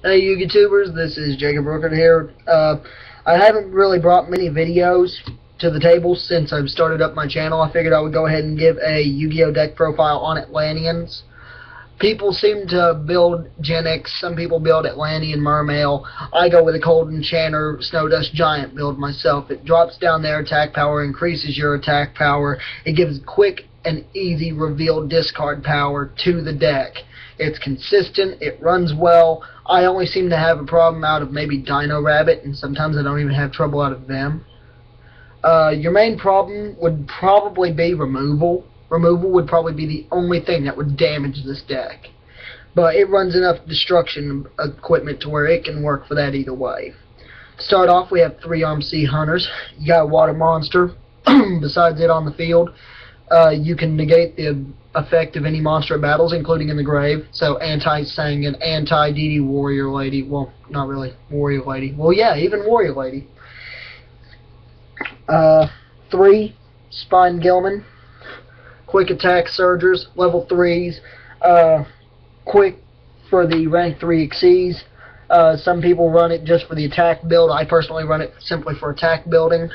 Hey you YouTubers, this is Jacob Rooker here. I haven't really brought many videos to the table since I've started up my channel. I figured I would go ahead and give a Yu-Gi-Oh! Deck profile on Atlanteans. People seem to build Gen X, some people build Atlantean Mermail. I go with a Cold Enchanter Snowdust Giant build myself. It drops down their attack power, increases your attack power. It gives quick and easy reveal discard power to the deck. It's consistent, it runs well. I only seem to have a problem out of maybe Dino Rabbit, and sometimes I don't even have trouble out of them. Your main problem would probably be removal. Removal would probably be the only thing that would damage this deck. But it runs enough destruction equipment to where it can work for that either way. To start off, we have 3 Armed Sea Hunters. You got a water monster. Besides it on the field, you can negate the effect of any monster at battles, including in the grave. So anti-Sangan, anti-DD Warrior Lady. Well, not really Warrior Lady. Well, yeah, even Warrior Lady. 3 Spine Gilman. Quick attack Surgers, level 3s. Quick for the rank 3 Xyz. Some people run it just for the attack build. I personally run it simply for attack building.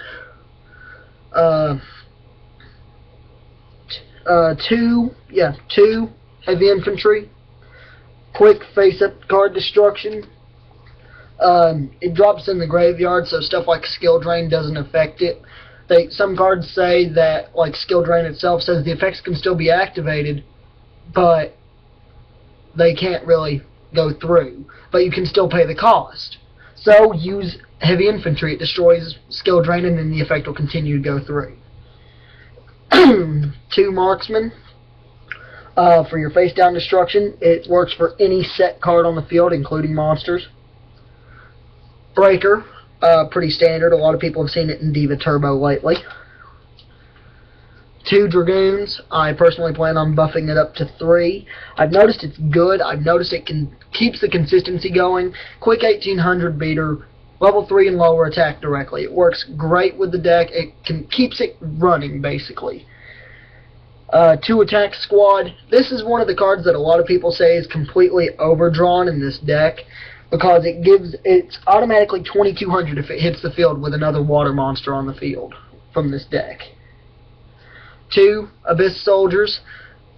2 heavy infantry. Quick face-up card destruction. It drops in the graveyard, so stuff like skill drain doesn't affect it. Some cards say that, like skill drain itself says the effects can still be activated, but they can't really go through. But you can still pay the cost. So use heavy infantry. It destroys skill drain, and then the effect will continue to go through. 2 marksmen for your face down destruction. It works for any set card on the field, including monsters. Breaker, pretty standard. A lot of people have seen it in Diva Turbo lately. 2 Dragoons. I personally plan on buffing it up to 3. I've noticed it's good. I've noticed it keeps the consistency going. Quick 1800 beater. Level 3 and lower, attack directly. It works great with the deck. It keeps it running, basically. 2 Attack Squad. This is one of the cards that a lot of people say is completely overdrawn in this deck, because it's automatically 2200 if it hits the field with another water monster on the field from this deck. 2 Abyss Soldiers.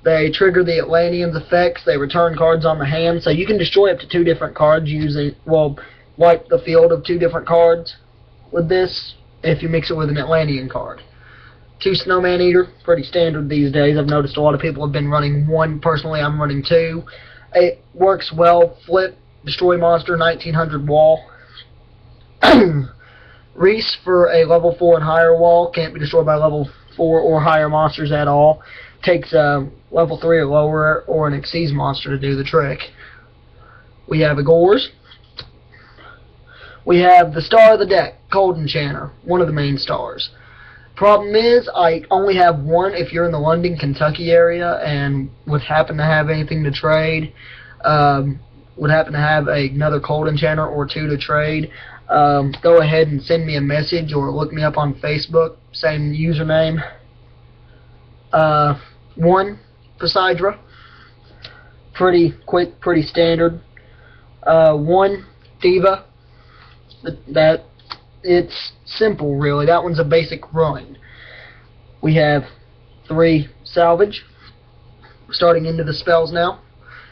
They trigger the Atlanteans effects. They return cards on the hand, so you can destroy up to 2 different cards using, well, wipe the field of 2 different cards with this if you mix it with an Atlantean card. 2 Snowman Eater, pretty standard these days. I've noticed a lot of people have been running 1. Personally, I'm running 2. It works well. Flip, destroy monster, 1900 wall. Reese for a level 4 and higher wall. Can't be destroyed by level 4 or higher monsters at all. Takes a level 3 or lower or an Xyz monster to do the trick. We have Agors. We have the star of the deck, Cold Enchanter, one of the main stars. Problem is, I only have 1 if you're in the London, Kentucky area and would happen to have anything to trade. Would happen to have another Cold Enchanter or 2 to trade. Go ahead and send me a message or look me up on Facebook, same username. 1 Poseidra. Pretty quick, pretty standard. 1 Diva. It's simple, really. That one's a basic run. We have 3 Salvage. Starting into the spells now.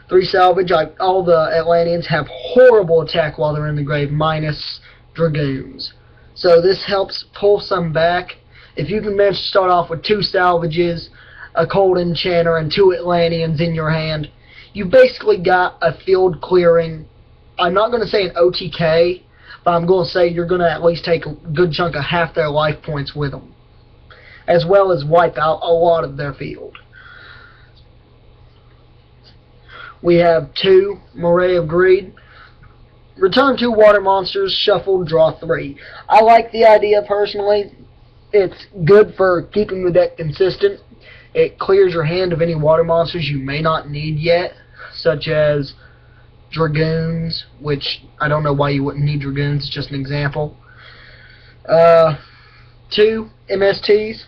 3 Salvage. All the Atlanteans have horrible attack while they're in the grave, minus Dragoons. So this helps pull some back. If you can manage to start off with 2 Salvages, a Cold Enchanter, and 2 Atlanteans in your hand, you basically got a field clearing. I'm not going to say an OTK, but I'm going to say you're going to at least take a good chunk of half their life points with them, as well as wipe out a lot of their field. We have 2 Moray of Greed. Return 2 water monsters, shuffle, draw 3. I like the idea personally. It's good for keeping the deck consistent. It clears your hand of any water monsters you may not need yet, such as Dragoons, which I don't know why you wouldn't need Dragoons, it's just an example. 2 MSTs.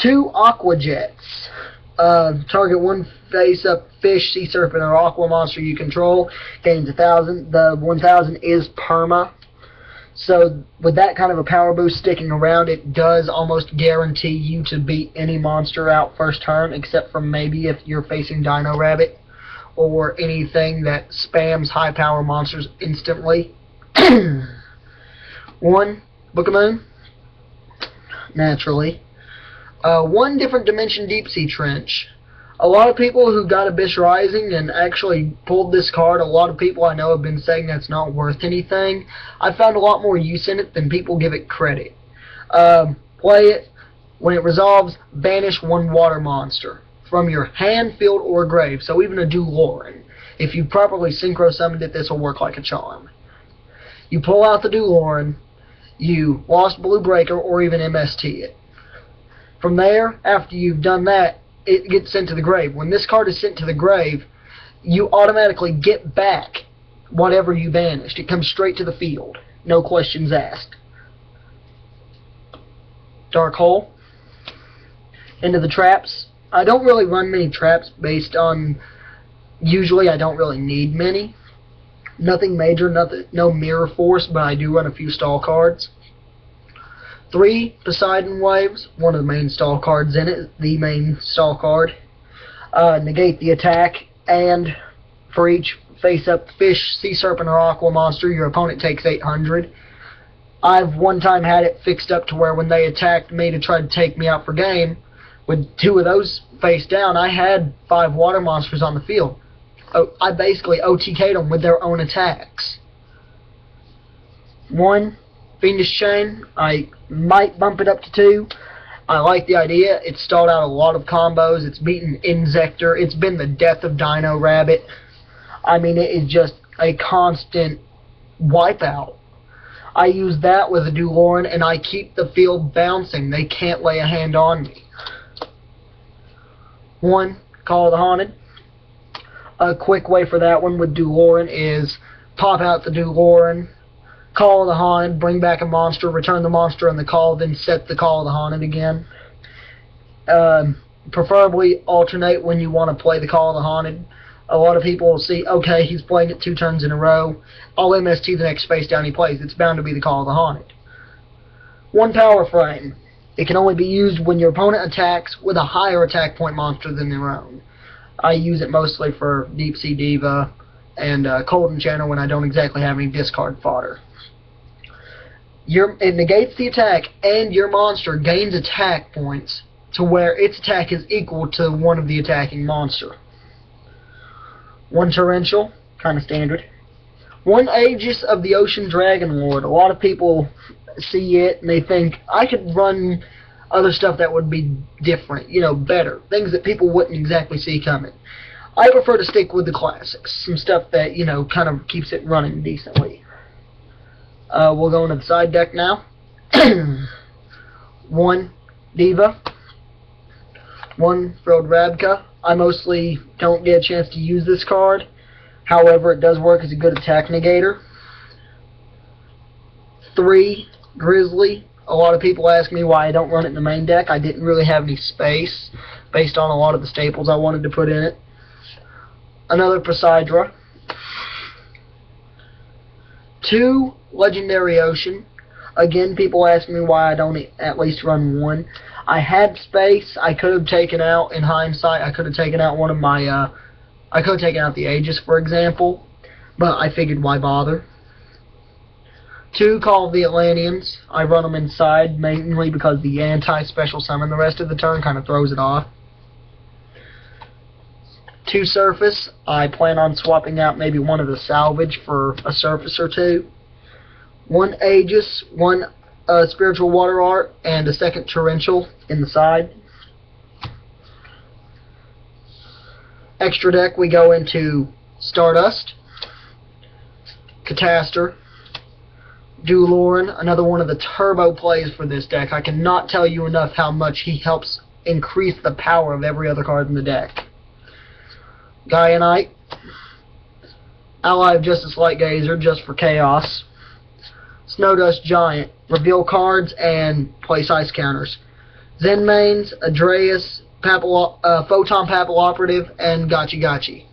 2 Aqua Jets. Target one face-up fish, sea serpent, or aqua monster you control. Gains 1,000. The 1,000 is perma. So with that kind of a power boost sticking around, it does almost guarantee you to beat any monster out first turn, except for maybe if you're facing Dino Rabbit or anything that spams high power monsters instantly. 1. Book of Moon. Naturally. 1 different dimension deep sea trench. A lot of people who got Abyss Rising and actually pulled this card, a lot of people I know have been saying that's not worth anything. I found a lot more use in it than people give it credit. Play it. When it resolves, banish 1 water monster from your hand, field, or grave. So even a Duloran. If you properly synchro summoned it, this will work like a charm. You pull out the Duloran, you Lost Blue Breaker, or even MST it. From there, after you've done that, it gets sent to the grave. When this card is sent to the grave, you automatically get back whatever you banished. It comes straight to the field. No questions asked. Dark Hole. Into the traps. I don't really run many traps based on... Usually I don't really need many. Nothing major, no Mirror Force, but I do run a few stall cards. 3 Poseidon Waves, one of the main stall cards in it, the main stall card. Negate the attack, and for each face-up fish, sea serpent, or aqua monster, your opponent takes 800. I've one time had it fixed up to where when they attacked me to try to take me out for game, with 2 of those face down, I had 5 water monsters on the field. I basically OTK'd them with their own attacks. 1 Fiendish Chain. I might bump it up to 2. I like the idea. It's stalled out a lot of combos. It's beaten Inzector. It's been the death of Dino Rabbit. I mean, it is just a constant wipeout. I use that with a Duloran, and I keep the field bouncing. They can't lay a hand on me. 1 Call of the Haunted. A quick way for that one with Duloran is pop out the Duloran, Call of the Haunted, bring back a monster, return the monster in the call, then set the Call of the Haunted again. Preferably alternate when you want to play the Call of the Haunted. A lot of people will see, okay, he's playing it 2 turns in a row. I'll MST the next face down he plays. It's bound to be the Call of the Haunted. 1 Power Frame. It can only be used when your opponent attacks with a higher attack point monster than their own. I use it mostly for Deep Sea Diva and Cold Enchanter when I don't exactly have any discard fodder. It negates the attack, and your monster gains attack points to where its attack is equal to one of the attacking monster. 1 Torrential, kind of standard. 1 Aegis of the Ocean Dragon Lord. A lot of people see it and they think, I could run other stuff that would be different, you know, better. Things that people wouldn't exactly see coming. I prefer to stick with the classics. Some stuff that, you know, kind of keeps it running decently. We'll go into the side deck now. 1 Diva. 1 Frilled Rabka. I mostly don't get a chance to use this card. However, it does work as a good attack negator. 3 Grizzly. A lot of people ask me why I don't run it in the main deck. I didn't really have any space based on a lot of the staples I wanted to put in it. Another Poseidra. 2 Legendary Ocean. Again, people ask me why I don't at least run 1. I had space. I could have taken out, in hindsight, I could have taken out one of my, I could have taken out the Aegis, for example, but I figured why bother. 2 Call of the Atlanteans. I run them inside mainly because the anti-special summon the rest of the turn kind of throws it off. 2 Surface. I plan on swapping out maybe one of the salvage for a Surface or 2. 1 Aegis, 1 Spiritual Water Art, and a 2nd Torrential in the side. Extra deck, we go into Stardust, Catastor, Duloran, another one of the turbo plays for this deck. I cannot tell you enough how much he helps increase the power of every other card in the deck. Gaia Knight, Ally of Justice Light Gazer, just for chaos. Snowdust Giant, reveal cards and place ice counters. Zenmanes, Adreus, Photon Papilloperative, and Gotchi Gotchi.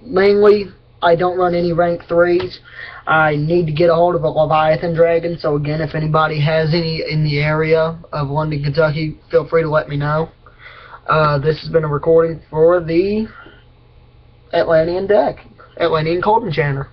Mainly, I don't run any rank 3s. I need to get a hold of a Leviathan Dragon, so again, if anybody has any in the area of London, Kentucky, feel free to let me know. This has been a recording for the Atlantean deck, Atlantean Cold Enchanter.